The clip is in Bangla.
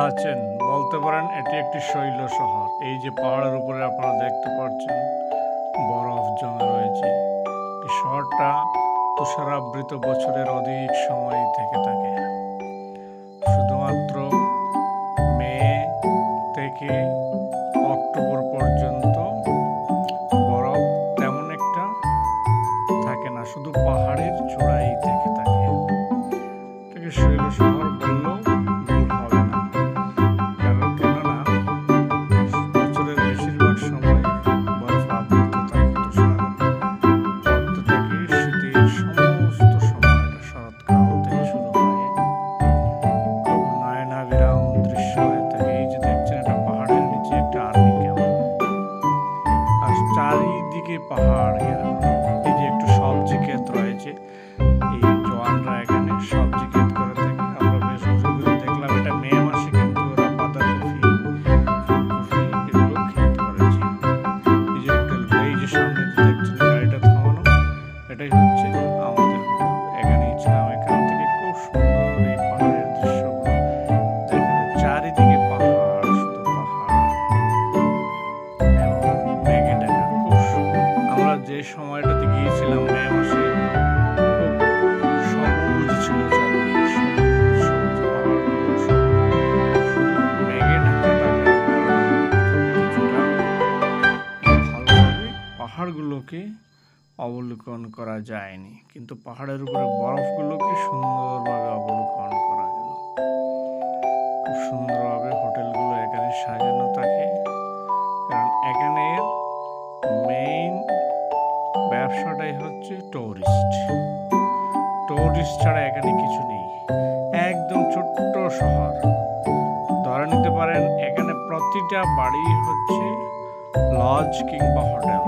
লাচেন বলতে পারেন এটি একটি শৈল শহর। এই যে পাহাড়ের উপরে আপনারা দেখতে পাচ্ছেন বরফ জমে রয়েছে। এই শহরটা তুষারাবৃত বছরের অধিক সময় থেকে থাকে। শুধুমাত্র মে থেকে অক্টোবর পর্যন্ত বরফ তেমন একটা থাকে না, শুধু পাহাড়ের চূড়াই থেকে থাকে। এটাকে শৈল শহর বললেও ভুল হবে না, কেননা বছরের বেশিরভাগ সময় বরফ আবৃত থাকে, তুষার পড়তে থাকে। শীতের সমস্ত সময়টা শরৎকাল থেকে শুরু হয়ে খুব নয়নাভিরাম দৃশ্য হয়ে থাকে। এই যে দেখছেন, এটা পাহাড়ের নিচে একটা আর্মি ক্যাম্প, আর চারিদিকে পাহাড় ঘেরা। এই যে একটু সবজি ক্ষেত রয়েছে, এই জওয়ানরা এখানে সবজি ক্ষেত করে থাকে। আমরা বেশ ঘুরে দেখলাম, এটা মে মাসে কিন্তু ওরা বাঁধাকপি, ফুলকপি এগুলো ক্ষেত করেছে। এই যে হোটেল, এই যে সামনে যে দেখছেন গাড়িটা থামানো, এটাই হচ্ছে আমাদের হোটেল। এখানেই ছিলাম। এখান থেকে খুব সুন্দর এই পাহাড়ের দৃশ্যগুলো দেখা যায়। চারিদিকে পাহাড়, শুধু পাহাড় এবং মেঘে ঢাকা। খুব আমরা যে সময়টাতে গিয়েছিলাম মে মাসে, খুব সবুজ ছিল চারদিকে, সবুজ সবুজ পাহাড়গুলো, শুধু মেঘে ঢাকা থাকে। কিছুটা ভালোভাবে পাহাড়গুলোকে অবলোকন করা যায়নি, কিন্তু পাহাড়ের উপরে বরফগুলোকে সুন্দরভাবে অবলোকন করা গেল। খুব সুন্দরভাবে হোটেলগুলো এখানে সাজানো থাকে, কারণ এখানের মেইন ব্যবসাটাই হচ্ছে টুরিস্ট ছাড়া এখানে কিছু নেই। একদম ছোট্ট শহর, ধরে নিতে পারেন এখানে প্রতিটা বাড়ি হচ্ছে লজ কিংবা হোটেল।